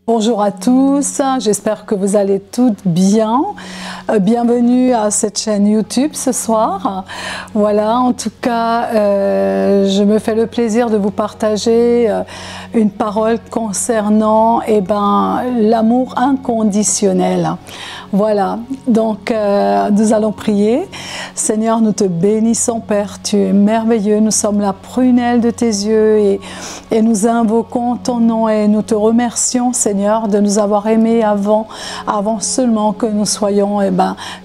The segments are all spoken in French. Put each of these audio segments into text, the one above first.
Bonjour à tous, j'espère que vous allez toutes bien. Bienvenue à cette chaîne YouTube ce soir. Voilà, en tout cas, je me fais le plaisir de vous partager une parole concernant l'amour inconditionnel. Voilà, donc nous allons prier. Seigneur, nous te bénissons, Père, tu es merveilleux, nous sommes la prunelle de tes yeux et nous invoquons ton nom et nous te remercions, Seigneur, de nous avoir aimés avant seulement que nous soyons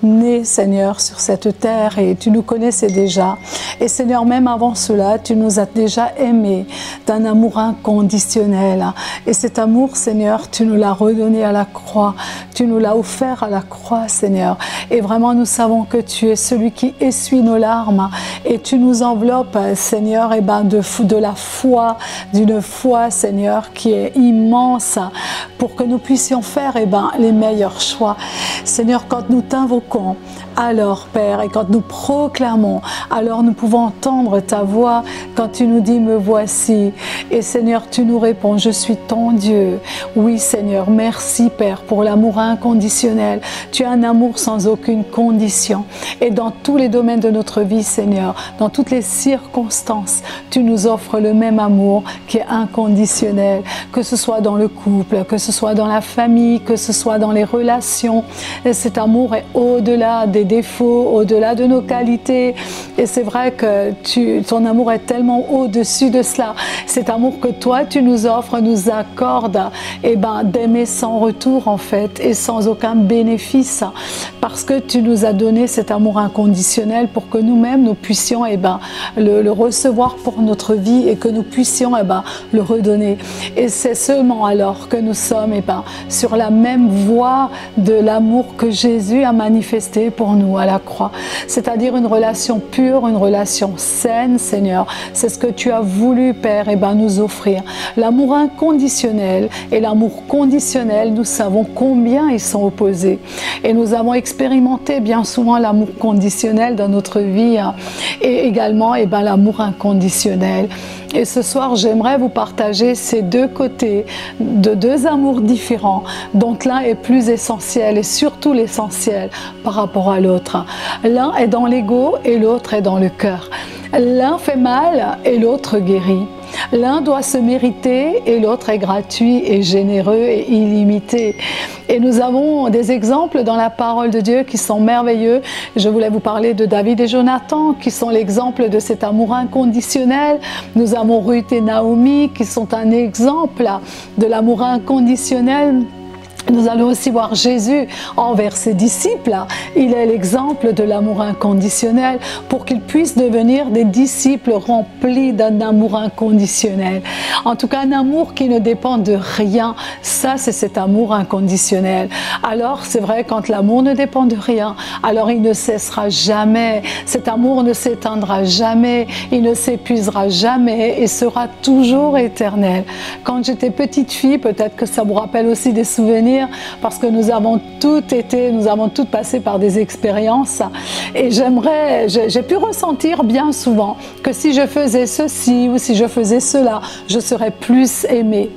nés, Seigneur, sur cette terre, et tu nous connaissais déjà. Et Seigneur, même avant cela, tu nous as déjà aimés d'un amour inconditionnel. Et cet amour, Seigneur, tu nous l'as redonné à la croix, tu nous l'as offert à la croix, Seigneur. Et vraiment, nous savons que tu es celui qui essuie nos larmes et tu nous enveloppes, Seigneur, de la foi, d'une foi, Seigneur, qui est immense pour que nous puissions faire les meilleurs choix. Seigneur, quand nous t'invoquons, alors, Père, et quand nous proclamons, alors nous pouvons entendre ta voix quand tu nous dis « me voici ». Et Seigneur, tu nous réponds « je suis ton Dieu ». Oui, Seigneur, merci, Père, pour l'amour inconditionnel. Tu as un amour sans aucune condition. Et dans tous les domaines de notre vie, Seigneur, dans toutes les circonstances, tu nous offres le même amour qui est inconditionnel, que ce soit dans le couple, que ce soit dans la famille, que ce soit dans les relations. Et cet amour est au-delà des défauts, au-delà de nos qualités. Et c'est vrai que ton amour est tellement au-dessus de cela. Cet amour que toi, tu nous offres, nous accorde d'aimer sans retour, en fait, et sans aucun bénéfice. Parce que tu nous as donné cet amour inconditionnel pour que nous-mêmes, nous puissions le recevoir pour notre vie et que nous puissions le redonner. Et c'est seulement alors que nous sommes sur la même voie de l'amour que Jésus a manifesté pour nous à la croix. C'est-à-dire une relation pure, une relation saine, Seigneur. C'est ce que tu as voulu, Père, nous offrir. L'amour inconditionnel et l'amour conditionnel, nous savons combien ils sont opposés. Et nous avons expérimenté bien souvent l'amour conditionnel dans notre vie et également l'amour inconditionnel. Et ce soir, j'aimerais vous partager ces deux côtés de deux amours différents, dont l'un est plus essentiel et surtout l'essentiel par rapport à l'autre. L'un est dans l'ego et l'autre est dans le cœur. L'un fait mal et l'autre guérit. L'un doit se mériter et l'autre est gratuit et généreux et illimité. Et nous avons des exemples dans la parole de Dieu qui sont merveilleux. Je voulais vous parler de David et Jonathan qui sont l'exemple de cet amour inconditionnel. Nous avons Ruth et Naomi qui sont un exemple de l'amour inconditionnel. Nous allons aussi voir Jésus envers ses disciples. Il est l'exemple de l'amour inconditionnel pour qu'ils puissent devenir des disciples remplis d'un amour inconditionnel. En tout cas, un amour qui ne dépend de rien. Ça, c'est cet amour inconditionnel. Alors, c'est vrai, quand l'amour ne dépend de rien, alors il ne cessera jamais. Cet amour ne s'éteindra jamais. Il ne s'épuisera jamais et sera toujours éternel. Quand j'étais petite fille, peut-être que ça vous rappelle aussi des souvenirs, parce que nous avons toutes passé par des expériences et j'ai pu ressentir bien souvent que si je faisais ceci ou si je faisais cela, je serais plus aimée.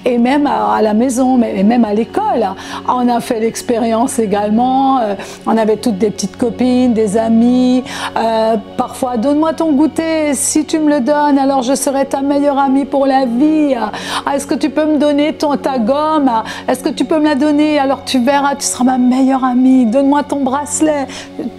Et même à la maison, mais même à l'école, on a fait l'expérience également. On avait toutes des petites copines, des amis. Parfois, donne-moi ton goûter. Si tu me le donnes, alors je serai ta meilleure amie pour la vie. Est-ce que tu peux me donner ta gomme? Est-ce que tu peux me la donner? Alors tu verras, tu seras ma meilleure amie. Donne-moi ton bracelet.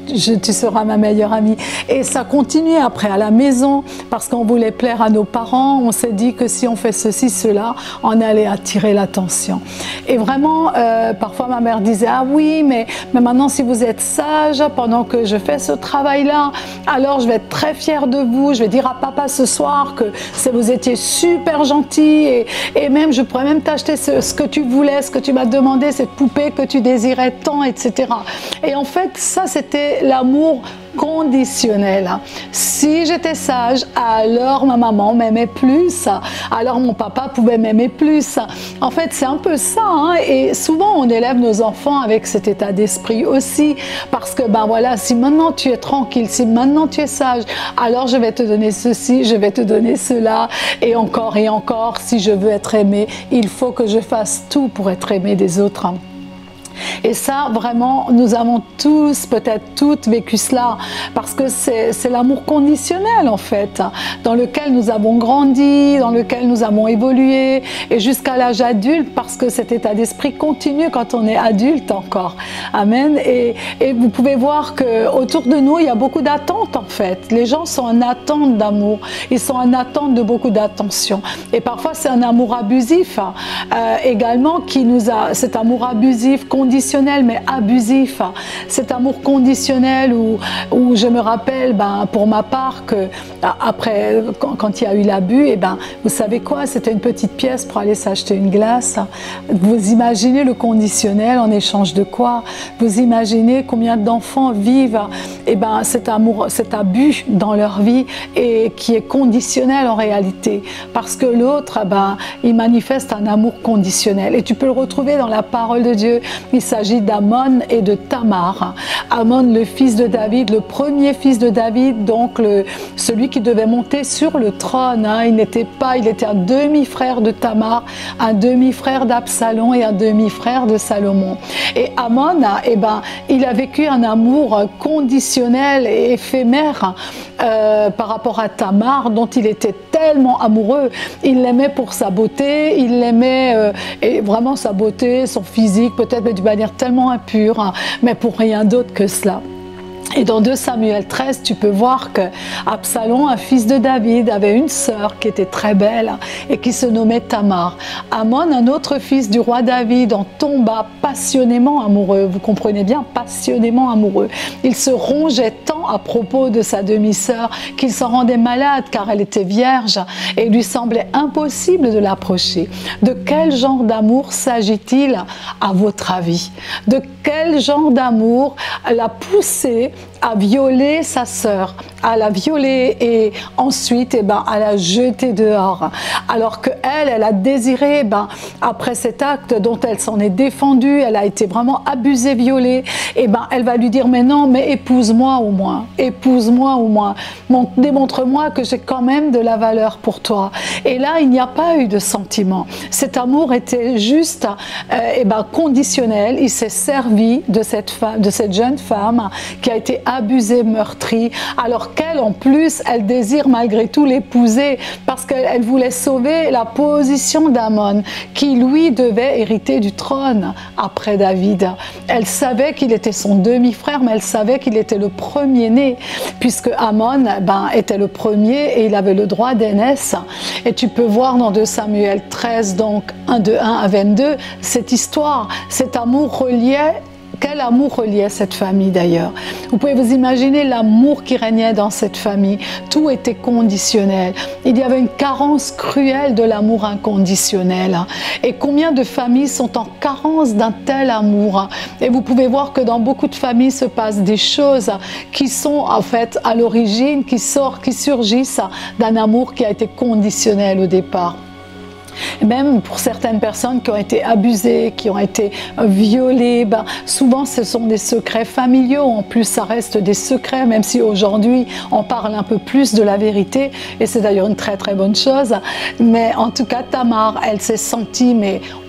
Tu seras ma meilleure amie. Et ça continuait après à la maison parce qu'on voulait plaire à nos parents. On s'est dit que si on fait ceci, cela, on allait attirer l'attention. Et vraiment, parfois ma mère disait « Ah oui, mais maintenant si vous êtes sage pendant que je fais ce travail-là, alors je vais être très fière de vous. Je vais dire à papa ce soir que vous étiez super gentil et même je pourrais même t'acheter ce que tu voulais, ce que tu m'as demandé, cette poupée que tu désirais tant, etc. » Et en fait, ça c'était c'est l'amour conditionnel. Si j'étais sage, alors ma maman m'aimait plus, alors mon papa pouvait m'aimer plus. En fait, c'est un peu ça, hein? Et souvent on élève nos enfants avec cet état d'esprit aussi, parce que ben voilà, si maintenant tu es tranquille, si maintenant tu es sage, alors je vais te donner ceci, je vais te donner cela, et encore, si je veux être aimé, il faut que je fasse tout pour être aimé des autres. Et ça, vraiment, nous avons tous, peut-être toutes, vécu cela, parce que c'est l'amour conditionnel, en fait, dans lequel nous avons grandi, dans lequel nous avons évolué, et jusqu'à l'âge adulte, parce que cet état d'esprit continue quand on est adulte encore. Amen. Et vous pouvez voir qu'autour de nous, il y a beaucoup d'attentes, en fait. Les gens sont en attente d'amour, ils sont en attente de beaucoup d'attention. Et parfois, c'est un amour abusif, également, qui nous a, cet amour abusif, conditionnel mais abusif, cet amour conditionnel où je me rappelle pour ma part que après quand il y a eu l'abus, et vous savez quoi, c'était une petite pièce pour aller s'acheter une glace. Vous imaginez le conditionnel en échange de quoi? Vous imaginez combien d'enfants vivent cet amour, cet abus dans leur vie et qui est conditionnel en réalité, parce que l'autre il manifeste un amour conditionnel et tu peux le retrouver dans la parole de Dieu. Il s'agit d'Amon et de Tamar. Amon, le fils de David, le premier fils de David, donc celui qui devait monter sur le trône. Il était un demi-frère de Tamar, un demi-frère d'Absalom et un demi-frère de Salomon. Et Amon, il a vécu un amour conditionnel et éphémère par rapport à Tamar, dont il était tellement amoureux. Il l'aimait pour sa beauté, il l'aimait et vraiment sa beauté, son physique, peut-être de manière tellement impure, mais pour rien d'autre que cela. Et dans 2 Samuel 13, tu peux voir que Absalom, un fils de David, avait une sœur qui était très belle et qui se nommait Tamar. Amon, un autre fils du roi David, en tomba passionnément amoureux. Vous comprenez bien, passionnément amoureux. Il se rongeait tant à propos de sa demi-sœur qu'il s'en rendait malade car elle était vierge et il lui semblait impossible de l'approcher. De quel genre d'amour s'agit-il à votre avis? De quel genre d'amour l'a poussé à violer sa sœur, à la violer et ensuite à la jeter dehors, alors qu'elle a désiré, après cet acte dont elle s'en est défendue, elle a été vraiment abusée, violée, elle va lui dire mais non, mais épouse-moi au moins, démontre-moi que j'ai quand même de la valeur pour toi. Et là il n'y a pas eu de sentiment, cet amour était juste conditionnel. Il s'est servi de cette femme, de cette jeune femme qui a été abusée, meurtrie, alors qu'elle en plus elle désire malgré tout l'épouser parce qu'elle voulait sauver la position d'Amon qui lui devait hériter du trône après David. Elle savait qu'il était son demi-frère, mais elle savait qu'il était le premier-né puisque Amon était le premier et il avait le droit d'aînesse. Et tu peux voir dans 2 Samuel 13 donc de 1 à 22 cette histoire, cet amour reliait. Quel amour reliait cette famille d'ailleurs? Vous pouvez vous imaginer l'amour qui régnait dans cette famille. Tout était conditionnel. Il y avait une carence cruelle de l'amour inconditionnel. Et combien de familles sont en carence d'un tel amour? Et vous pouvez voir que dans beaucoup de familles se passent des choses qui sont en fait à l'origine, qui surgissent d'un amour qui a été conditionnel au départ. Même pour certaines personnes qui ont été abusées, qui ont été violées, souvent ce sont des secrets familiaux. En plus, ça reste des secrets, même si aujourd'hui on parle un peu plus de la vérité, et c'est d'ailleurs une très très bonne chose. Mais en tout cas, Tamar, elle s'est sentie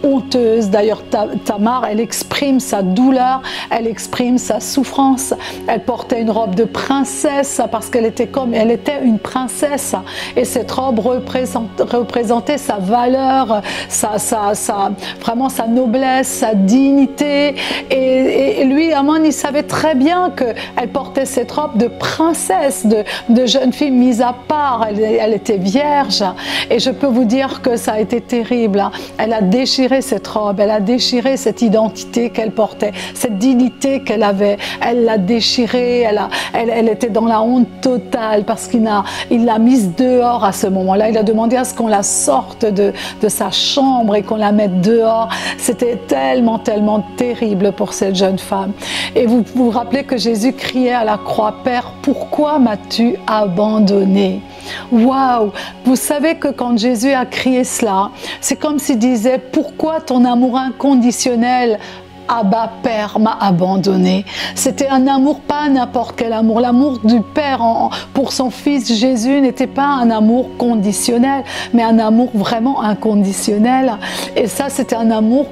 honteuse. D'ailleurs, Tamar, elle exprime sa douleur, elle exprime sa souffrance. Elle portait une robe de princesse parce qu'elle était une princesse, et cette robe représentait sa valeur, vraiment sa noblesse, sa dignité. Et lui, Amon, il savait très bien qu'elle portait cette robe de princesse, de jeune fille mise à part. Elle était vierge. Et je peux vous dire que ça a été terrible. Elle a déchiré cette robe, elle a déchiré cette identité qu'elle portait, cette dignité qu'elle avait. Elle l'a déchirée, elle était dans la honte totale parce qu'il l'a mise dehors à ce moment-là. Il a demandé à ce qu'on la sorte de sa chambre et qu'on la mette dehors. C'était tellement, tellement terrible pour cette jeune femme. Et vous vous rappelez que Jésus criait à la croix, « Père, pourquoi m'as-tu abandonné ?» Waouh! Vous savez que quand Jésus a crié cela, c'est comme s'il disait, « Pourquoi ton amour inconditionnel Abba Père m'a abandonné ?» C'était un amour, pas n'importe quel amour. L'amour du Père pour son Fils Jésus n'était pas un amour conditionnel, mais un amour vraiment inconditionnel. Et ça, c'était un amour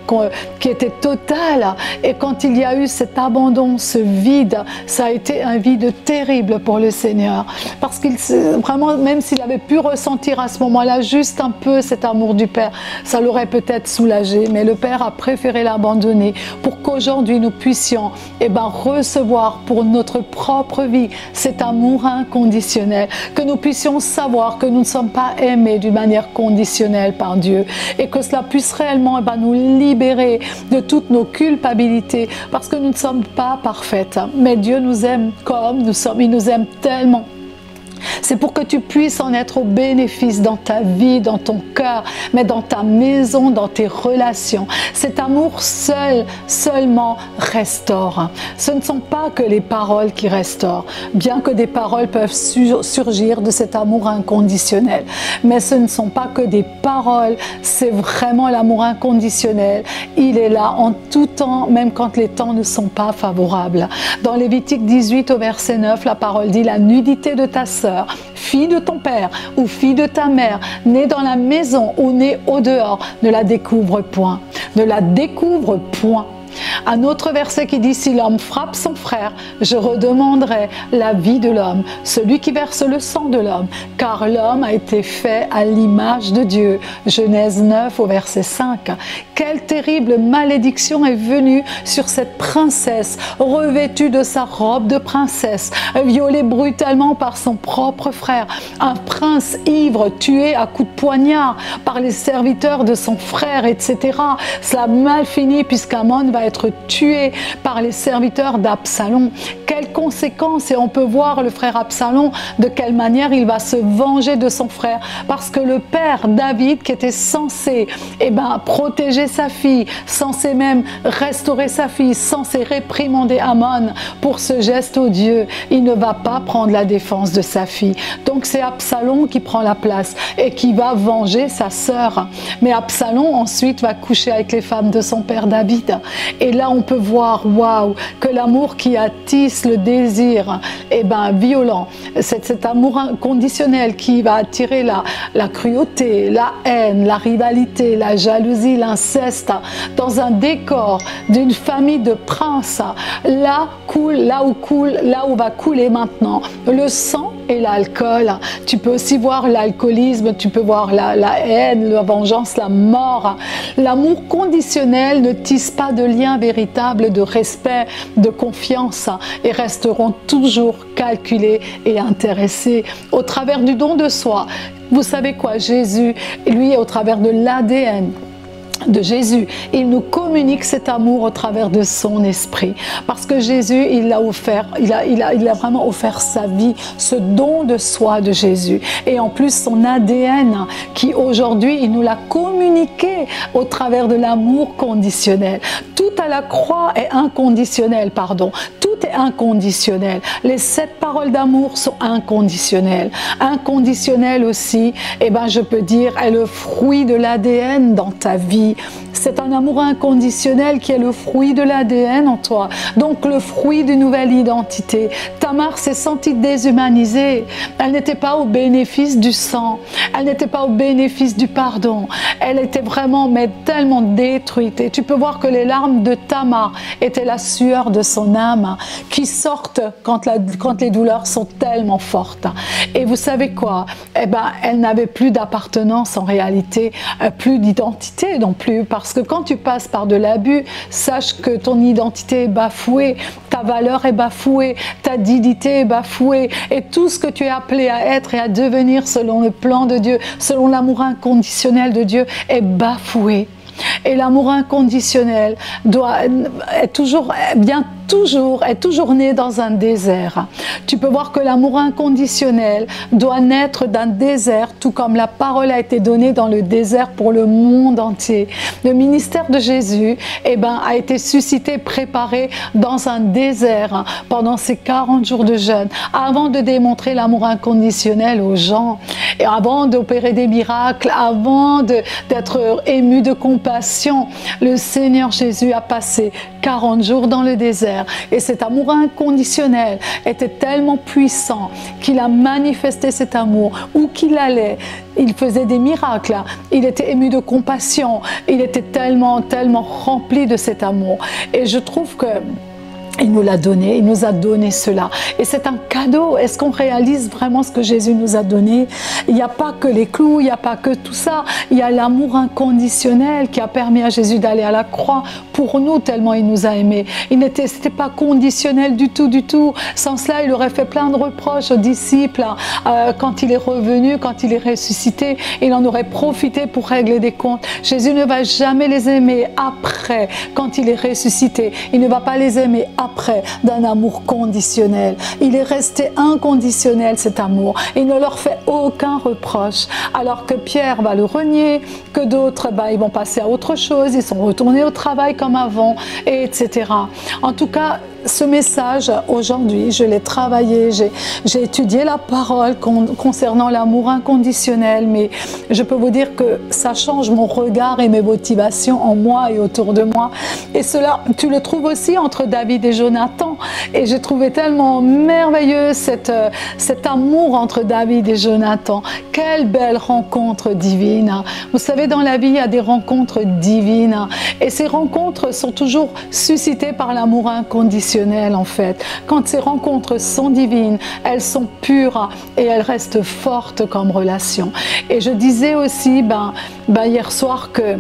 qui était total. Et quand il y a eu cet abandon, ce vide, ça a été un vide terrible pour le Seigneur. Parce qu'il vraiment, même s'il avait pu ressentir à ce moment-là juste un peu cet amour du Père, ça l'aurait peut-être soulagé. Mais le Père a préféré l'abandonner pour qu'aujourd'hui nous puissions recevoir pour notre propre vie cet amour inconditionnel, que nous puissions savoir que nous ne sommes pas aimés d'une manière conditionnelle par Dieu et que cela puisse réellement nous libérer de toutes nos culpabilités parce que nous ne sommes pas parfaites, mais Dieu nous aime comme nous sommes, il nous aime tellement. C'est pour que tu puisses en être au bénéfice dans ta vie, dans ton cœur, mais dans ta maison, dans tes relations. Cet amour seulement restaure. Ce ne sont pas que les paroles qui restaurent, bien que des paroles peuvent surgir de cet amour inconditionnel. Mais ce ne sont pas que des paroles, c'est vraiment l'amour inconditionnel. Il est là en tout temps, même quand les temps ne sont pas favorables. Dans Lévitique 18 au verset 9, la parole dit « La nudité de ta sœur, fille de ton père ou fille de ta mère, née dans la maison ou née au dehors, ne la découvre point. » Ne la découvre point. Un autre verset qui dit « Si l'homme frappe son frère, je redemanderai la vie de l'homme, celui qui verse le sang de l'homme, car l'homme a été fait à l'image de Dieu. » Genèse 9 au verset 5. Quelle terrible malédiction est venue sur cette princesse, revêtue de sa robe de princesse, violée brutalement par son propre frère. Un prince ivre, tué à coups de poignard par les serviteurs de son frère, etc. Cela a mal fini puisqu'Amon va être tué par les serviteurs d'Absalom. Quelles conséquences! Et on peut voir le frère Absalom de quelle manière il va se venger de son frère, parce que le père David, qui était censé protéger sa fille, censé même restaurer sa fille, censé réprimander Amon pour ce geste odieux, il ne va pas prendre la défense de sa fille. Donc c'est Absalom qui prend la place et qui va venger sa sœur. Mais Absalom ensuite va coucher avec les femmes de son père David. Et là on peut voir, waouh, que l'amour qui attise le désir violent, cet amour inconditionnel qui va attirer la cruauté, la haine, la rivalité, la jalousie, l'inceste, dans un décor d'une famille de princes, là où va couler maintenant le sang et l'alcool. Tu peux aussi voir l'alcoolisme, tu peux voir la haine, la vengeance, la mort. L'amour conditionnel ne tisse pas de lien véritable de respect, de confiance et resteront toujours calculés et intéressés au travers du don de soi. Vous savez quoi? Jésus, lui, au travers de l'ADN de Jésus, il nous communique cet amour au travers de son esprit, parce que Jésus, il a vraiment offert sa vie, ce don de soi de Jésus, et en plus son ADN qui aujourd'hui il nous l'a communiqué au travers de l'amour conditionnel. Tout à la croix est inconditionnel, pardon. Tout est inconditionnel. Les 7 paroles d'amour sont inconditionnelles. Inconditionnel aussi, je peux dire, est le fruit de l'ADN dans ta vie. C'est un amour inconditionnel qui est le fruit de l'ADN en toi. Donc le fruit d'une nouvelle identité. Tamar s'est sentie déshumanisée. Elle n'était pas au bénéfice du sang. Elle n'était pas au bénéfice du pardon. Elle était vraiment tellement détruite. Et tu peux voir que les larmes de Tamar étaient la sueur de son âme qui sortent quand les douleurs sont tellement fortes. Et vous savez quoi? Elle n'avait plus d'appartenance en réalité, plus d'identité non plus, parce que quand tu passes par de l'abus, sache que ton identité est bafouée, ta valeur est bafouée, ta dignité est bafouée, et tout ce que tu es appelé à être et à devenir selon le plan de Dieu, selon l'amour inconditionnel de Dieu, est bafoué. Et l'amour inconditionnel doit être toujours bien est toujours né dans un désert. Tu peux voir que l'amour inconditionnel doit naître d'un désert, tout comme la parole a été donnée dans le désert pour le monde entier. Le ministère de Jésus a été suscité, préparé dans un désert pendant ces 40 jours de jeûne, avant de démontrer l'amour inconditionnel aux gens, et avant d'opérer des miracles, avant d'être ému de compassion. Le Seigneur Jésus a passé 40 jours dans le désert, et cet amour inconditionnel était tellement puissant qu'il a manifesté cet amour où qu'il allait. Il faisait des miracles, il était ému de compassion, il était tellement rempli de cet amour. Et je trouve que il nous l'a donné, il nous a donné cela. Et c'est un cadeau. Est-ce qu'on réalise vraiment ce que Jésus nous a donné? Il n'y a pas que les clous, il n'y a pas que tout ça. Il y a l'amour inconditionnel qui a permis à Jésus d'aller à la croix pour nous, tellement il nous a aimés. C'était pas conditionnel du tout, du tout. Sans cela, il aurait fait plein de reproches aux disciples. Quand il est revenu, quand il est ressuscité, il en aurait profité pour régler des comptes. Jésus ne va jamais les aimer après, quand il est ressuscité. Il ne va pas les aimer après d'un amour conditionnel. Il est resté inconditionnel, cet amour. Il ne leur fait aucun reproche. Alors que Pierre va le renier, que d'autres ils vont passer à autre chose, ils sont retournés au travail comme avant, etc. En tout cas, ce message, aujourd'hui, je l'ai travaillé, j'ai étudié la parole concernant l'amour inconditionnel, mais je peux vous dire que ça change mon regard et mes motivations en moi et autour de moi. Et cela, tu le trouves aussi entre David et Jonathan. Et j'ai trouvé tellement merveilleux cet amour entre David et Jonathan. Quelle belle rencontre divine. Vous savez, dans la vie, il y a des rencontres divines. Et ces rencontres sont toujours suscitées par l'amour inconditionnel. En fait, quand ces rencontres sont divines, elles sont pures et elles restent fortes comme relation. Et je disais aussi hier soir que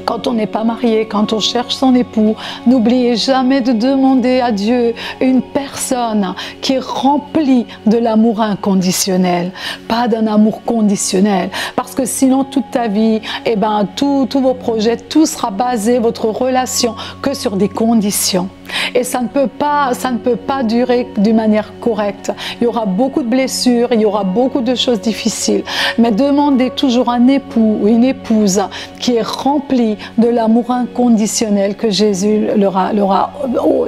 quand on n'est pas marié, quand on cherche son époux, n'oubliez jamais de demander à Dieu une personne qui est remplie de l'amour inconditionnel, pas d'un amour conditionnel. Parce que sinon, toute ta vie, tous vos projets, tout sera basé, votre relation, que sur des conditions. Et ça ne peut pas durer d'une manière correcte. Il y aura beaucoup de blessures, il y aura beaucoup de choses difficiles. Mais demandez toujours un époux ou une épouse qui est remplie de l'amour inconditionnel que Jésus leur a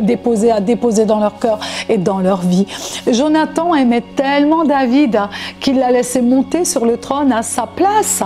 déposé dans leur cœur et dans leur vie. Jonathan aimait tellement David qu'il l'a laissé monter sur le trône à sa place.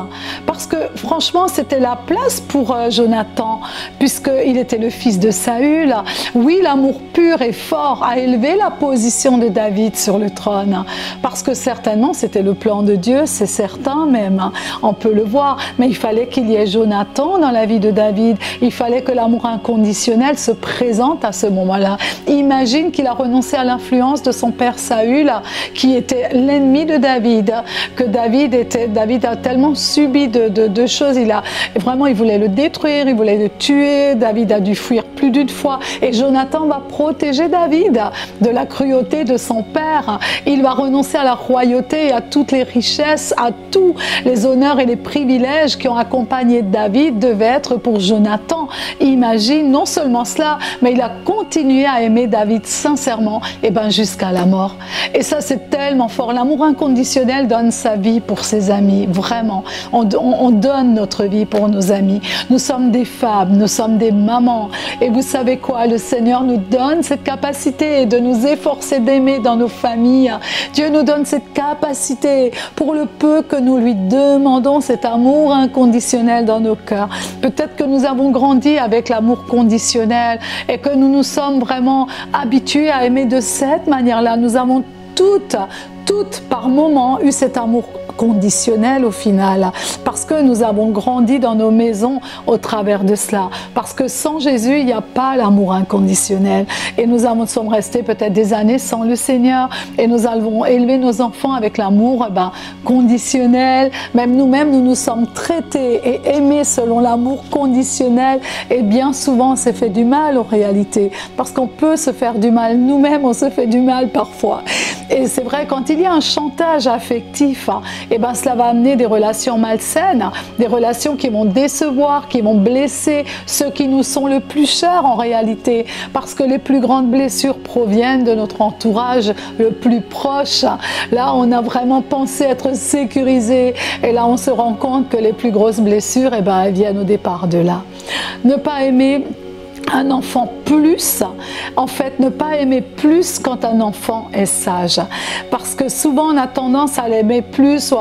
Parce que franchement, c'était la place pour Jonathan, puisqu'il était le fils de Saül. Oui, l'amour pur et fort a élevé la position de David sur le trône, parce que certainement c'était le plan de Dieu, c'est certain même, on peut le voir, mais il fallait qu'il y ait Jonathan dans la vie de David, il fallait que l'amour inconditionnel se présente à ce moment-là. Imagine qu'il a renoncé à l'influence de son père Saül, qui était l'ennemi de David, que David a tellement subi de choses, il voulait le détruire, il voulait le tuer, David a dû fuir plus d'une fois, et Jonathan va protéger David de la cruauté de son père. Il va renoncer à la royauté et à toutes les richesses, à tous les honneurs et les privilèges qui ont accompagné David devaient être pour Jonathan. Imagine, non seulement cela, mais il a continué à aimer David sincèrement jusqu'à la mort. Et ça, c'est tellement fort. L'amour inconditionnel donne sa vie pour ses amis, vraiment. On donne notre vie pour nos amis. Nous sommes des femmes, nous sommes des mamans. Et vous savez quoi? Le Seigneur nous donne cette capacité de nous efforcer d'aimer dans nos familles. Dieu nous donne cette capacité pour le peu que nous lui demandons, cet amour inconditionnel dans nos cœurs. Peut-être que nous avons grandi avec l'amour conditionnel et que nous nous sommes vraiment habitués à aimer de cette manière-là. Nous avons toutes par moments eu cet amour conditionnel au final, parce que nous avons grandi dans nos maisons au travers de cela, parce que sans Jésus il n'y a pas l'amour inconditionnel, et nous sommes restés peut-être des années sans le Seigneur, et nous avons élevé nos enfants avec l'amour conditionnel. Même nous-mêmes nous sommes traités et aimés selon l'amour conditionnel, et bien souvent on s'est fait du mal en réalité, parce qu'on peut se faire du mal, nous-mêmes on se fait du mal parfois. Et c'est vrai, quand il y a un chantage affectif, et ben cela va amener des relations malsaines, des relations qui vont décevoir, qui vont blesser ceux qui nous sont le plus chers en réalité, parce que les plus grandes blessures proviennent de notre entourage le plus proche. Là, on a vraiment pensé être sécurisé, et là, on se rend compte que les plus grosses blessures, eh ben, elles viennent au départ de là. Ne pas aimer un enfant plus, en fait, ne pas aimer plus quand un enfant est sage. Parce que souvent, on a tendance à l'aimer plus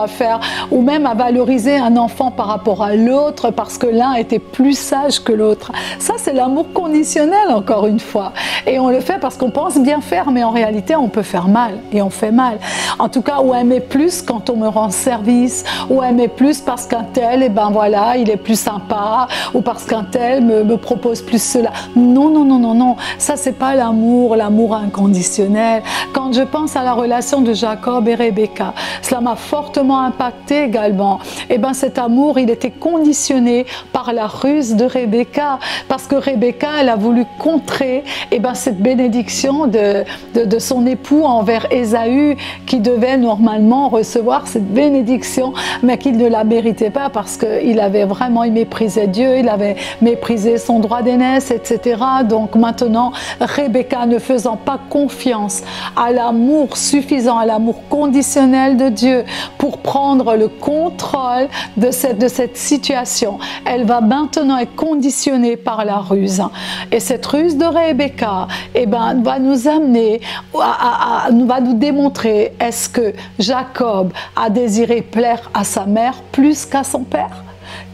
ou même à valoriser un enfant par rapport à l'autre parce que l'un était plus sage que l'autre. Ça, c'est l'amour conditionnel, encore une fois. Et on le fait parce qu'on pense bien faire, mais en réalité, on peut faire mal et on fait mal. En tout cas, ou aimer plus quand on me rend service, ou aimer plus parce qu'un tel, eh ben voilà, il est plus sympa, ou parce qu'un tel me propose plus cela. Non, non, non, non, non. Ça, c'est pas l'amour, l'amour inconditionnel. Quand je pense à la relation de Jacob et Rebecca, cela m'a fortement impacté également. Et ben, cet amour, il était conditionné par la ruse de Rebecca, parce que Rebecca, elle a voulu contrer, et ben, cette bénédiction de son époux envers Ésaü, qui devait normalement recevoir cette bénédiction, mais qu'il ne la méritait pas parce qu'il avait vraiment, il méprisait Dieu, il avait méprisé son droit d'aînesse, etc. Donc maintenant, Rebecca, ne faisant pas confiance à l'amour suffisant, à l'amour conditionnel de Dieu pour prendre le contrôle de cette situation, elle va maintenant être conditionnée par la ruse. Et cette ruse de Rebecca, eh ben, va nous amener, va nous démontrer, est-ce que Jacob a désiré plaire à sa mère plus qu'à son père?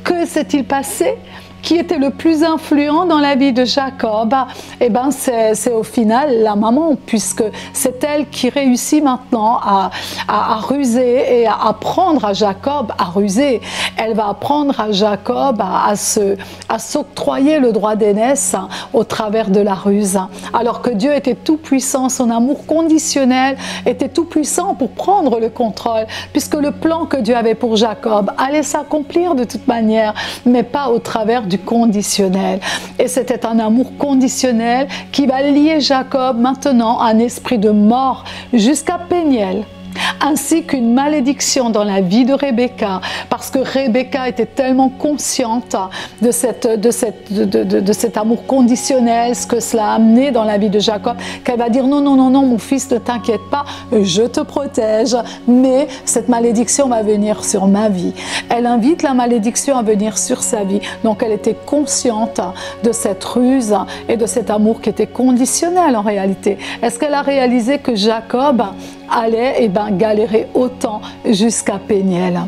Que s'est-il passé? Qui était le plus influent dans la vie de Jacob? Eh ben, c'est au final la maman, puisque c'est elle qui réussit maintenant à ruser et à apprendre à Jacob à ruser. Elle va apprendre à Jacob à s'octroyer le droit d'aînesse au travers de la ruse. Alors que Dieu était tout puissant, son amour conditionnel était tout puissant pour prendre le contrôle, puisque le plan que Dieu avait pour Jacob allait s'accomplir de toute manière, mais pas au travers du conditionnel. Et c'était un amour conditionnel qui va lier Jacob maintenant à un esprit de mort jusqu'à Péniel, ainsi qu'une malédiction dans la vie de Rebecca, parce que Rebecca était tellement consciente de cet amour conditionnel, ce que cela a amené dans la vie de Jacob, qu'elle va dire non, non, non, non, mon fils, ne t'inquiète pas, je te protège, mais cette malédiction va venir sur ma vie. Elle invite la malédiction à venir sur sa vie. Donc elle était consciente de cette ruse et de cet amour qui était conditionnel en réalité. Est-ce qu'elle a réalisé que Jacob allait galérer autant jusqu'à Péniel?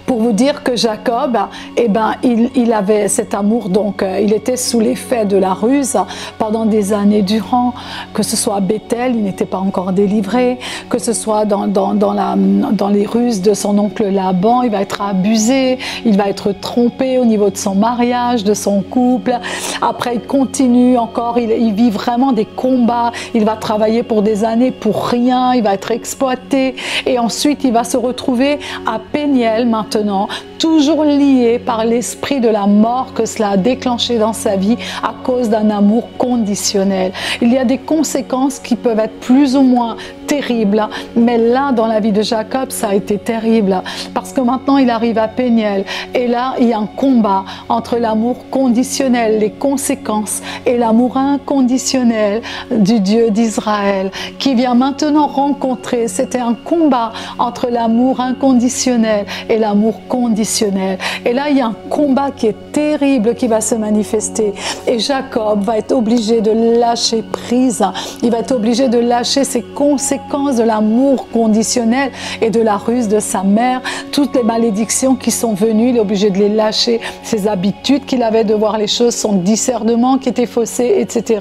Pour vous dire que Jacob, il avait cet amour, donc il était sous l'effet de la ruse pendant des années durant, que ce soit à Bethel, il n'était pas encore délivré, que ce soit dans les ruses de son oncle Laban, il va être abusé, il va être trompé au niveau de son mariage, de son couple. Après, il continue encore, il vit vraiment des combats, il va travailler pour des années pour rien, il va être exploité, et ensuite il va se retrouver à Péniel maintenant, toujours lié par l'esprit de la mort que cela a déclenché dans sa vie à cause d'un amour conditionnel. Il y a des conséquences qui peuvent être plus ou moins terribles, mais là, dans la vie de Jacob, ça a été terrible, parce que maintenant, il arrive à Péniel, et là, il y a un combat entre l'amour conditionnel, les conséquences, et l'amour inconditionnel du Dieu d'Israël, qui vient maintenant rencontrer, c'était un combat entre l'amour inconditionnel et l'amour conditionnel. Et là, il y a un combat qui est terrible qui va se manifester, et Jacob va être obligé de lâcher prise, il va être obligé de lâcher ses conséquences de l'amour conditionnel et de la ruse de sa mère, toutes les malédictions qui sont venues, il est obligé de les lâcher, ses habitudes qu'il avait de voir les choses, son discernement qui était faussé, etc.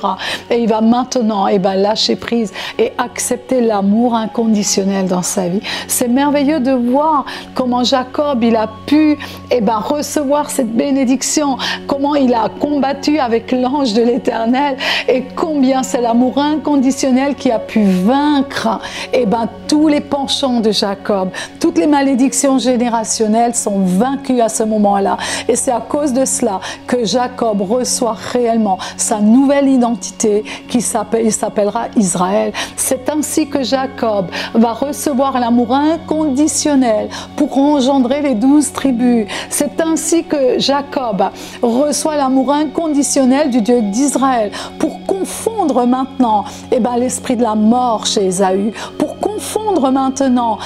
Et il va maintenant lâcher prise et accepter l'amour inconditionnel dans sa vie. C'est merveilleux de voir comment Jacob Jacob il a pu recevoir cette bénédiction, comment il a combattu avec l'ange de l'Éternel et combien c'est l'amour inconditionnel qui a pu vaincre tous les penchants de Jacob. Toutes les malédictions générationnelles sont vaincues à ce moment-là et c'est à cause de cela que Jacob reçoit réellement sa nouvelle identité il s'appellera Israël. C'est ainsi que Jacob va recevoir l'amour inconditionnel pour engendrer les 12 tribus. C'est ainsi que Jacob reçoit l'amour inconditionnel du Dieu d'Israël pour confondre maintenant l'esprit de la mort chez Ésaü, pour confondre maintenant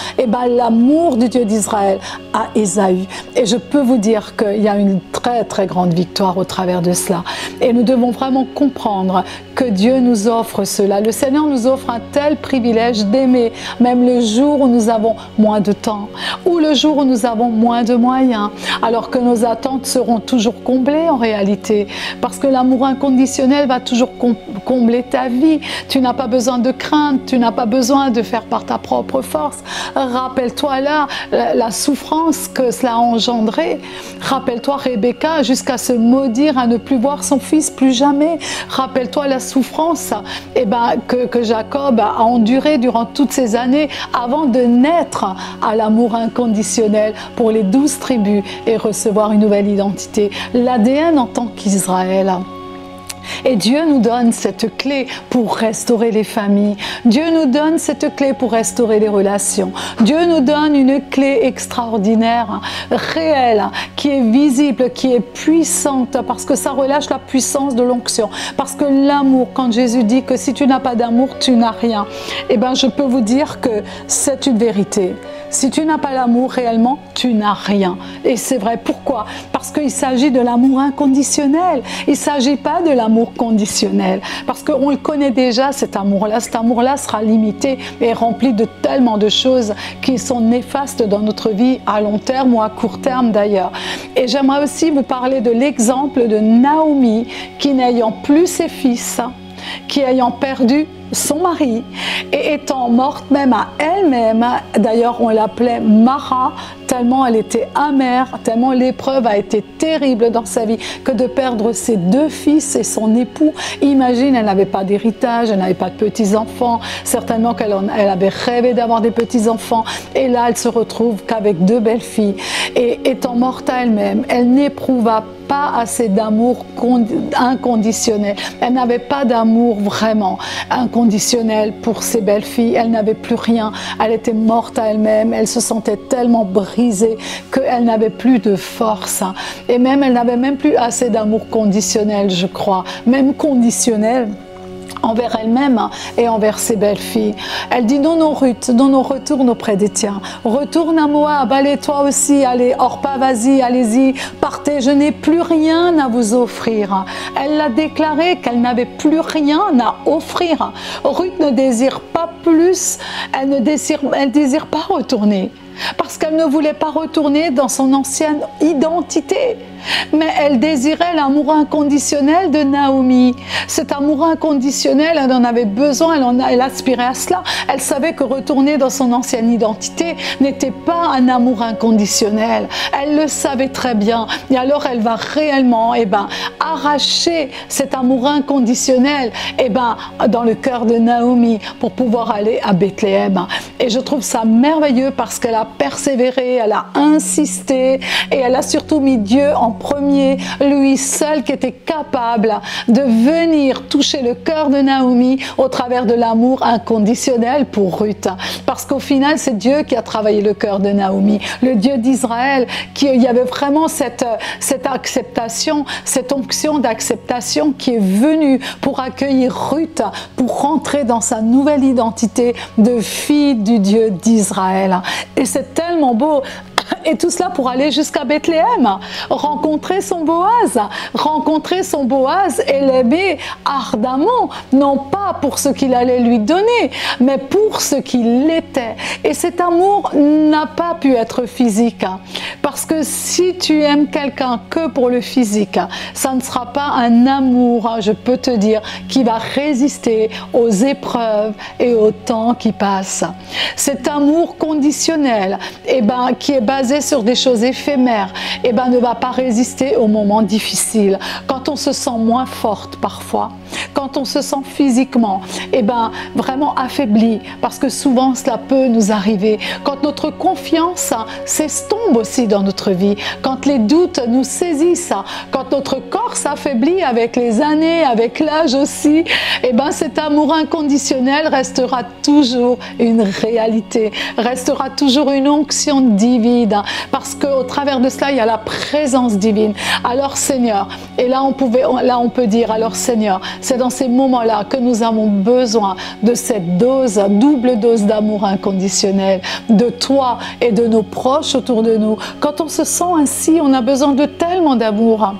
l'amour du Dieu d'Israël à Ésaü. Et je peux vous dire qu'il y a une très très grande victoire au travers de cela. Et nous devons vraiment comprendre que Dieu nous offre cela. Le Seigneur nous offre un tel privilège d'aimer, même le jour où nous avons moins de temps, ou le jour où nous avons moins de moyens, alors que nos attentes seront toujours comblées en réalité, parce que l'amour inconditionnel va toujours combler ta vie. Tu n'as pas besoin de craindre, tu n'as pas besoin de faire par ta propre force. Rappelle-toi là la souffrance que cela a engendré. Rappelle-toi Rebecca jusqu'à se maudire à ne plus voir son fils plus jamais. Rappelle-toi la souffrance que Jacob a endurée durant toutes ces années avant de naître à l'amour inconditionnel pour les 12 tribus et recevoir une nouvelle identité, l'ADN en tant qu'Israël. Et Dieu nous donne cette clé pour restaurer les familles. Dieu nous donne cette clé pour restaurer les relations. Dieu nous donne une clé extraordinaire, réelle, qui est visible, qui est puissante, parce que ça relâche la puissance de l'onction. Parce que l'amour, quand Jésus dit que si tu n'as pas d'amour, tu n'as rien, je peux vous dire que c'est une vérité. Si tu n'as pas l'amour réellement, tu n'as rien. Et c'est vrai. Pourquoi? Parce qu'il s'agit de l'amour inconditionnel. Il ne s'agit pas de l'amour conditionnel. Parce qu'on le connaît déjà, cet amour-là. Cet amour-là sera limité et rempli de tellement de choses qui sont néfastes dans notre vie à long terme ou à court terme d'ailleurs. Et j'aimerais aussi vous parler de l'exemple de Naomi qui, n'ayant plus ses fils, qui ayant perdu son mari et étant morte même à elle-même, d'ailleurs on l'appelait Mara, tellement elle était amère, tellement l'épreuve a été terrible dans sa vie, que de perdre ses 2 fils et son époux. Imagine, elle n'avait pas d'héritage, elle n'avait pas de petits-enfants, certainement qu'elle avait rêvé d'avoir des petits-enfants, et là elle se retrouve qu'avec 2 belles filles, et étant morte à elle-même, elle n'éprouva pas assez d'amour inconditionnel. Elle n'avait pas d'amour vraiment inconditionnel pour ses belles filles. Elle n'avait plus rien. Elle était morte à elle-même. Elle se sentait tellement brisée qu'elle n'avait plus de force. Et même, elle n'avait même plus assez d'amour conditionnel, je crois. Même conditionnel envers elle-même et envers ses belles-filles. Elle dit: non, non, Ruth, non, non, retourne auprès des tiens. Retourne à Moab, allez toi aussi, allez, Orpa, vas-y, allez-y, partez, je n'ai plus rien à vous offrir. Elle l'a déclaré qu'elle n'avait plus rien à offrir. Ruth ne désire pas plus, elle ne désire pas retourner. Parce qu'elle ne voulait pas retourner dans son ancienne identité. Mais elle désirait l'amour inconditionnel de Naomi. Cet amour inconditionnel, elle en avait besoin, elle aspirait à cela. Elle savait que retourner dans son ancienne identité n'était pas un amour inconditionnel. Elle le savait très bien. Et alors elle va réellement arracher cet amour inconditionnel dans le cœur de Naomi pour pouvoir aller à Bethléem. Et je trouve ça merveilleux parce qu'elle a persévéré, elle a insisté et elle a surtout mis Dieu en premier, lui seul qui était capable de venir toucher le cœur de Naomi au travers de l'amour inconditionnel pour Ruth. Parce qu'au final, c'est Dieu qui a travaillé le cœur de Naomi, le Dieu d'Israël, il y avait vraiment cette acceptation, cette onction d'acceptation qui est venue pour accueillir Ruth, pour rentrer dans sa nouvelle identité de fille du Dieu d'Israël. Et c'est tellement beau. Et tout cela pour aller jusqu'à Bethléem, rencontrer son Boaz et l'aimer ardemment, non pas pour ce qu'il allait lui donner, mais pour ce qu'il était. Et cet amour n'a pas pu être physique, parce que si tu aimes quelqu'un que pour le physique, ça ne sera pas un amour, je peux te dire, qui va résister aux épreuves et au temps qui passe. Cet amour conditionnel, qui est basé reposer sur des choses éphémères, eh ben, ne va pas résister aux moments difficiles. Quand on se sent moins forte parfois, quand on se sent physiquement, eh ben, vraiment affaibli, parce que souvent cela peut nous arriver. Quand notre confiance s'estompe aussi dans notre vie, quand les doutes nous saisissent, quand notre corps s'affaiblit avec les années, avec l'âge aussi, eh ben, cet amour inconditionnel restera toujours une réalité, restera toujours une onction divine, parce qu'au travers de cela, il y a la présence divine. Alors Seigneur, et là on peut dire, alors Seigneur, c'est dans ces moments-là que nous avons besoin de cette dose, double dose d'amour inconditionnel, de toi et de nos proches autour de nous. Quand on se sent ainsi, on a besoin de tellement d'amour.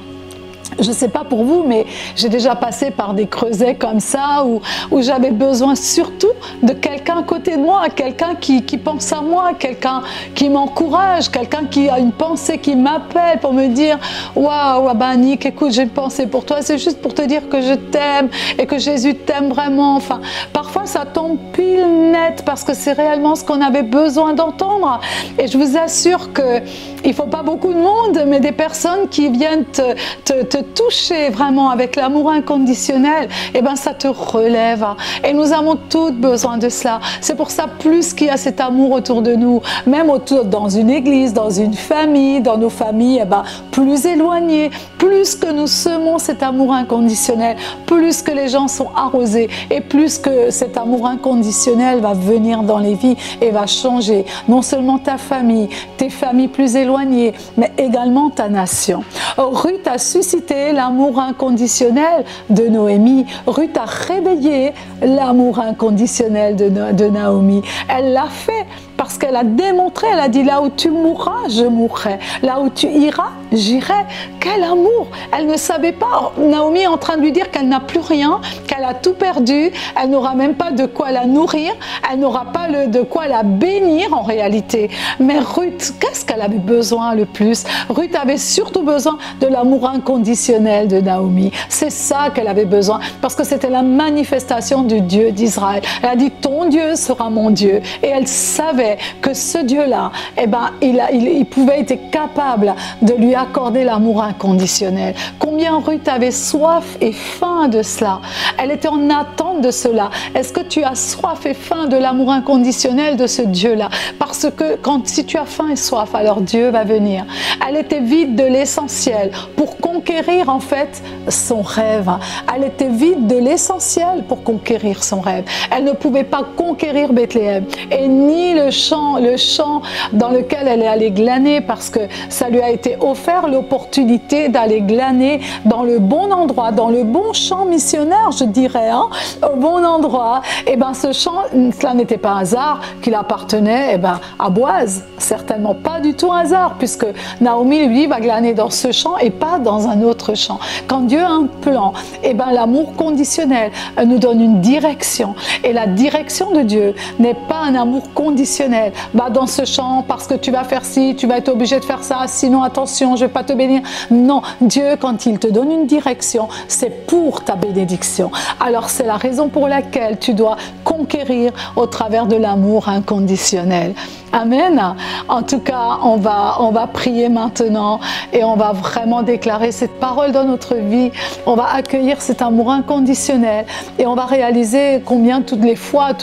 Je ne sais pas pour vous, mais j'ai déjà passé par des creusets comme ça où j'avais besoin surtout de quelqu'un à côté de moi, quelqu'un qui pense à moi, quelqu'un qui m'encourage, quelqu'un qui a une pensée qui m'appelle pour me dire « Waouh, Nick, écoute, j'ai une pensée pour toi, c'est juste pour te dire que je t'aime et que Jésus t'aime vraiment. » Enfin, parfois ça tombe pile net parce que c'est réellement ce qu'on avait besoin d'entendre. Et je vous assure qu'il ne faut pas beaucoup de monde, mais des personnes qui viennent te toucher vraiment avec l'amour inconditionnel, et ben ça te relève. Et nous avons toutes besoin de cela. C'est pour ça, plus qu'il y a cet amour autour de nous, même dans une église, dans une famille, dans nos familles, et ben plus éloignées, plus que nous semons cet amour inconditionnel, plus que les gens sont arrosés, et plus que cet amour inconditionnel va venir dans les vies et va changer non seulement ta famille, tes familles plus éloignées, mais également ta nation. Ruth a suscité l'amour inconditionnel de Noémie. Ruth a réveillé l'amour inconditionnel de Naomi. Elle l'a fait parce qu'elle a démontré, elle a dit là où tu mourras, je mourrai. Là où tu iras, j'irai. Quel amour! Elle ne savait pas. Naomi est en train de lui dire qu'elle n'a plus rien, qu'elle a tout perdu, elle n'aura même pas de quoi la nourrir, elle n'aura pas de quoi la bénir en réalité. Mais Ruth, qu'est-ce qu'elle avait besoin le plus? Ruth avait surtout besoin de l'amour inconditionnel de Naomi. C'est ça qu'elle avait besoin, parce que c'était la manifestation du Dieu d'Israël. Elle a dit, ton Dieu sera mon Dieu. Et elle savait que ce Dieu-là, eh ben, il pouvait être capable de lui accorder l'amour inconditionnel. Combien Ruth avait soif et faim de cela. Elle était en attente de cela. Est-ce que tu as soif et faim de l'amour inconditionnel de ce Dieu-là? Parce que si tu as faim et soif, alors Dieu va venir. Elle était vide de l'essentiel pour conquérir en fait son rêve. Elle était vide de l'essentiel pour conquérir son rêve. Elle ne pouvait pas conquérir Bethléem et ni le champ dans lequel elle est allée glaner, parce que ça lui a été offert l'opportunité d'aller glaner dans le bon endroit, dans le bon champ missionnaire, je dirais, hein, au bon endroit. Et ben ce champ, cela n'était pas un hasard qu'il appartenait à Boaz, certainement pas du tout un hasard, puisque Naomi lui va glaner dans ce champ et pas dans un autre champ. Quand Dieu a un plan, et ben l'amour conditionnel nous donne une direction, et la direction de Dieu n'est pas un amour conditionnel. Dans ce champ, parce que tu vas faire ci, tu vas être obligé de faire ça, sinon attention, je ne vais pas te bénir. Non, Dieu, quand il te donne une direction, c'est pour ta bénédiction. Alors c'est la raison pour laquelle tu dois conquérir au travers de l'amour inconditionnel. Amen. En tout cas, on va prier maintenant et on va vraiment déclarer cette parole dans notre vie. On va accueillir cet amour inconditionnel et on va réaliser combien toutes les fois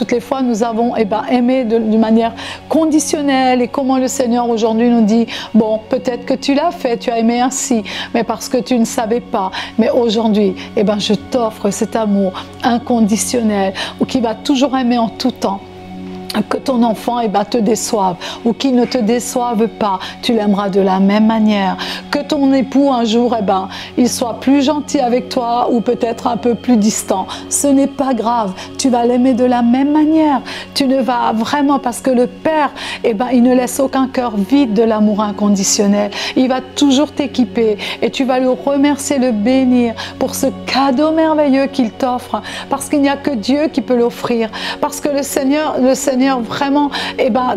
nous avons aimé d'une manière conditionnelle, et comment le Seigneur aujourd'hui nous dit, bon, peut-être que tu l'as fait, tu as aimé ainsi, mais parce que tu ne savais pas. Mais aujourd'hui, je t'offre cet amour inconditionnel qui va toujours aimer en tout temps. Que ton enfant te déçoive ou qu'il ne te déçoive pas, tu l'aimeras de la même manière. Que ton époux un jour il soit plus gentil avec toi ou peut-être un peu plus distant, ce n'est pas grave, tu vas l'aimer de la même manière. Tu ne vas vraiment, parce que le Père il ne laisse aucun cœur vide de l'amour inconditionnel. Il va toujours t'équiper et tu vas le remercier, le bénir pour ce cadeau merveilleux qu'il t'offre, parce qu'il n'y a que Dieu qui peut l'offrir, parce que le Seigneur vraiment,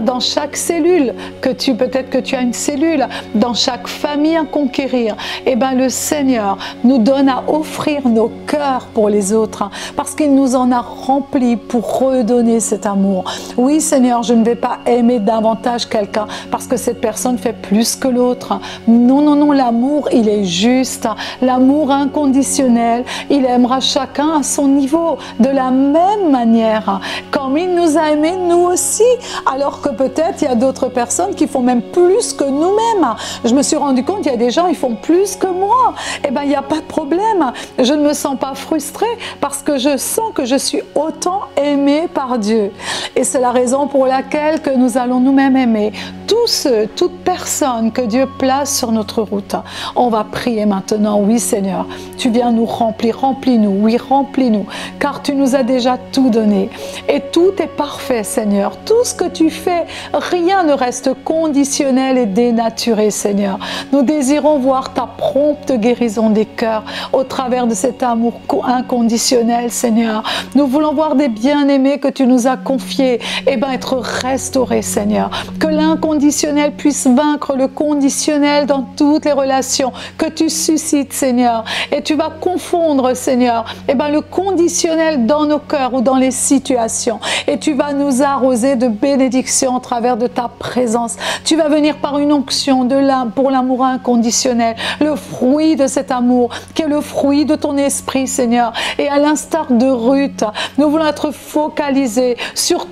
dans chaque cellule, peut-être que tu as une cellule, dans chaque famille un conquérir, eh bien le Seigneur nous donne à offrir nos cœurs pour les autres, parce qu'il nous en a remplis pour redonner cet amour. Oui Seigneur, je ne vais pas aimer davantage quelqu'un parce que cette personne fait plus que l'autre. Non, non, non, l'amour, il est juste. L'amour inconditionnel, il aimera chacun à son niveau, de la même manière, comme il nous a aimés nous aussi, alors que peut-être il y a d'autres personnes qui font même plus que nous-mêmes. Je me suis rendu compte, il y a des gens, ils font plus que moi. Eh bien, il n'y a pas de problème. Je ne me sens pas frustrée parce que je sens que je suis autant aimée par Dieu. Et c'est la raison pour laquelle que nous allons nous-mêmes aimer tous ceux, toute personne que Dieu place sur notre route. On va prier maintenant. Oui Seigneur, tu viens nous remplir, remplis-nous, oui remplis-nous, car tu nous as déjà tout donné. Et tout est parfait Seigneur. Tout ce que tu fais, rien ne reste conditionnel et dénaturé Seigneur. Nous désirons voir ta prompte guérison des cœurs au travers de cet amour inconditionnel Seigneur. Nous voulons voir des bien-aimés que tu nous as confiés et ben être restaurés Seigneur. Que l'inconditionnel puisse vaincre le conditionnel dans toutes les relations que tu suscites Seigneur. Et tu vas confondre Seigneur et ben le conditionnel dans nos cœurs ou dans les situations. Et tu vas nous arroser de bénédictions au travers de ta présence. Tu vas venir par une onction de l'âme pour l'amour inconditionnel, le fruit de cet amour qui est le fruit de ton esprit Seigneur. Et à l'instar de Ruth, nous voulons être focalisés sur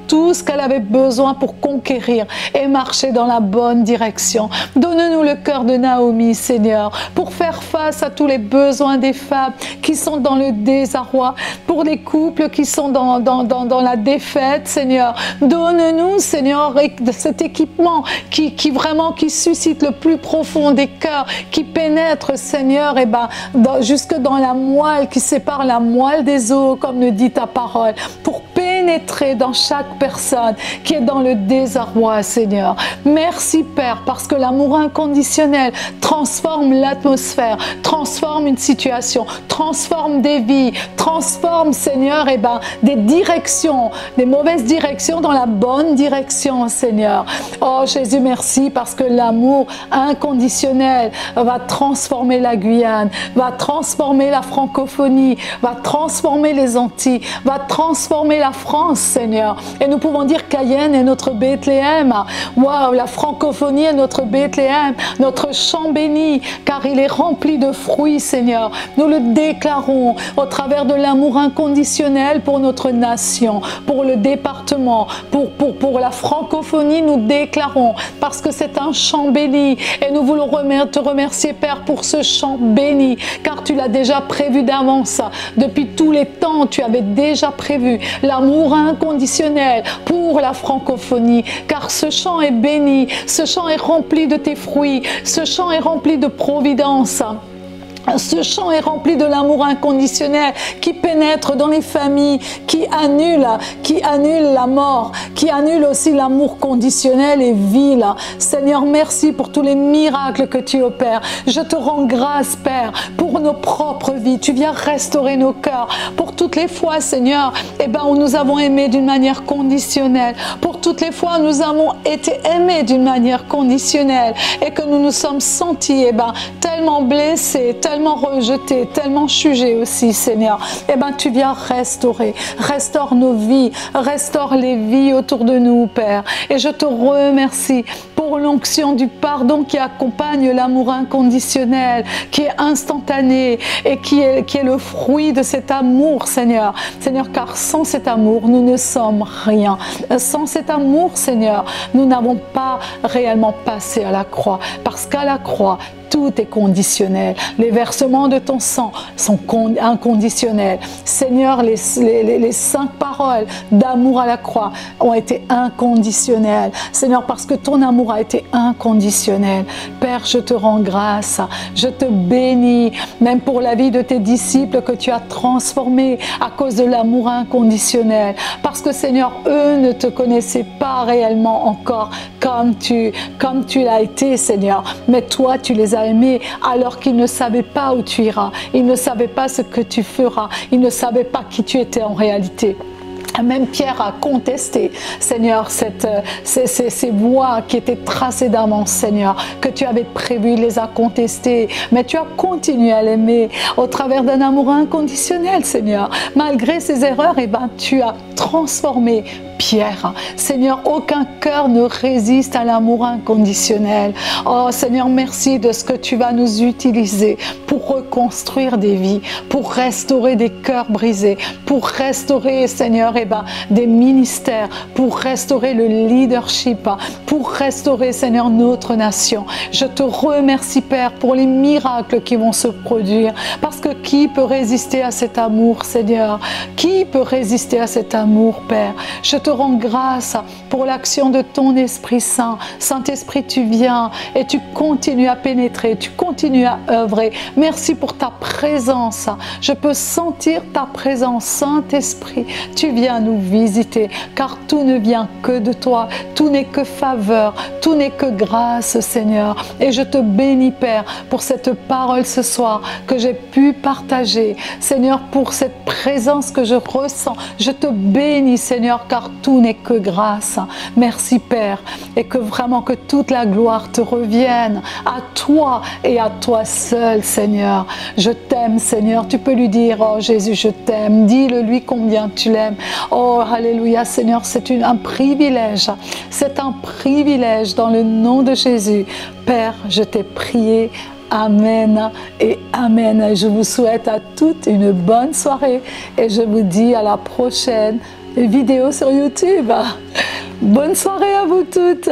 tout ce qu'elle avait besoin pour conquérir et marcher dans la bonne direction. Donne-nous le cœur de Naomi, Seigneur, pour faire face à tous les besoins des femmes qui sont dans le désarroi, pour les couples qui sont dans la défaite, Seigneur. Donne-nous, Seigneur, cet équipement qui suscite le plus profond des cœurs, qui pénètre, Seigneur, et jusque dans la moelle, qui sépare la moelle des os, comme le dit ta parole, pour pénétrer dans chaque personne qui est dans le désarroi, Seigneur. Merci, Père, parce que l'amour inconditionnel transforme l'atmosphère, transforme une situation, transforme des vies, transforme, Seigneur, des directions, des mauvaises directions dans la bonne direction, Seigneur. Oh, Jésus, merci, parce que l'amour inconditionnel va transformer la Guyane, va transformer la francophonie, va transformer les Antilles, va transformer la France, Seigneur. Et nous pouvons dire Cayenne est notre Bethléem. Waouh, la francophonie est notre Bethléem, notre champ béni, car il est rempli de fruits, Seigneur. Nous le déclarons au travers de l'amour inconditionnel pour notre nation, pour le département, pour la francophonie, nous déclarons, parce que c'est un champ béni. Et nous voulons te remercier, Père, pour ce champ béni, car tu l'as déjà prévu d'avance. Depuis tous les temps, tu avais déjà prévu l'amour inconditionnel pour la francophonie, car ce champ est béni, ce champ est rempli de tes fruits, ce champ est rempli de providence. Ce champ est rempli de l'amour inconditionnel qui pénètre dans les familles, qui annule la mort, qui annule aussi l'amour conditionnel et vil. Seigneur, merci pour tous les miracles que tu opères. Je te rends grâce, Père, pour nos propres vies. Tu viens restaurer nos cœurs. Pour toutes les fois, Seigneur, où nous avons aimé d'une manière conditionnelle. Pour toutes les fois où nous avons été aimés d'une manière conditionnelle et que nous nous sommes sentis tellement blessés, tellement rejetés, tellement jugés aussi, Seigneur. Tu viens restaurer. Restaure nos vies. Restaure les vies autour de nous, Père. Et je te remercie pour l'onction du pardon qui accompagne l'amour inconditionnel, qui est instantané et qui est le fruit de cet amour, Seigneur. Seigneur, car sans cet amour, nous ne sommes rien. Sans cet amour, Seigneur, nous n'avons pas réellement passé à la croix. Parce qu'à la croix, tout est conditionnel. Les versements de ton sang sont inconditionnels. Seigneur, les 5 paroles d'amour à la croix ont été inconditionnelles. Seigneur, parce que ton amour a été inconditionnel. Père, je te rends grâce. Je te bénis, même pour la vie de tes disciples que tu as transformés à cause de l'amour inconditionnel. Parce que, Seigneur, eux ne te connaissaient pas réellement encore comme tu l'as été, Seigneur. Mais toi, tu les as aimés alors qu'ils ne savaient pas où tu iras. Ils ne savaient pas ce que tu feras. Ils ne savaient pas qui tu étais en réalité. Même Pierre a contesté, Seigneur, ces voies qui étaient tracées d'avance, Seigneur, que tu avais prévues, il les a contestées. Mais tu as continué à l'aimer au travers d'un amour inconditionnel, Seigneur. Malgré ses erreurs, tu as transformé Pierre. Seigneur, aucun cœur ne résiste à l'amour inconditionnel. Oh Seigneur, merci de ce que tu vas nous utiliser pour reconstruire des vies, pour restaurer des cœurs brisés, pour restaurer, Seigneur, des ministères, pour restaurer le leadership, pour restaurer, Seigneur, notre nation. Je te remercie, Père, pour les miracles qui vont se produire, parce que qui peut résister à cet amour, Seigneur? Qui peut résister à cet amour, Père? Je te rends grâce pour l'action de ton Esprit Saint. Saint-Esprit, tu viens et tu continues à pénétrer, tu continues à œuvrer. Merci pour ta présence. Je peux sentir ta présence, Saint-Esprit. Tu viens nous visiter, car tout ne vient que de toi. Tout n'est que faveur, tout n'est que grâce, Seigneur. Et je te bénis, Père, pour cette parole ce soir que j'ai pu partager. Seigneur, pour cette présence que je ressens, je te bénis, Seigneur, car tout n'est que grâce. Merci, Père, et que vraiment que toute la gloire te revienne à toi et à toi seul, Seigneur. Je t'aime, Seigneur. Tu peux lui dire, oh Jésus, je t'aime. Dis-le lui combien tu l'aimes. Oh, alléluia, Seigneur, c'est un privilège. C'est un privilège dans le nom de Jésus. Père, je t'ai prié. Amen et Amen. Je vous souhaite à toutes une bonne soirée et je vous dis à la prochaine vidéo sur YouTube. Bonne soirée à vous toutes.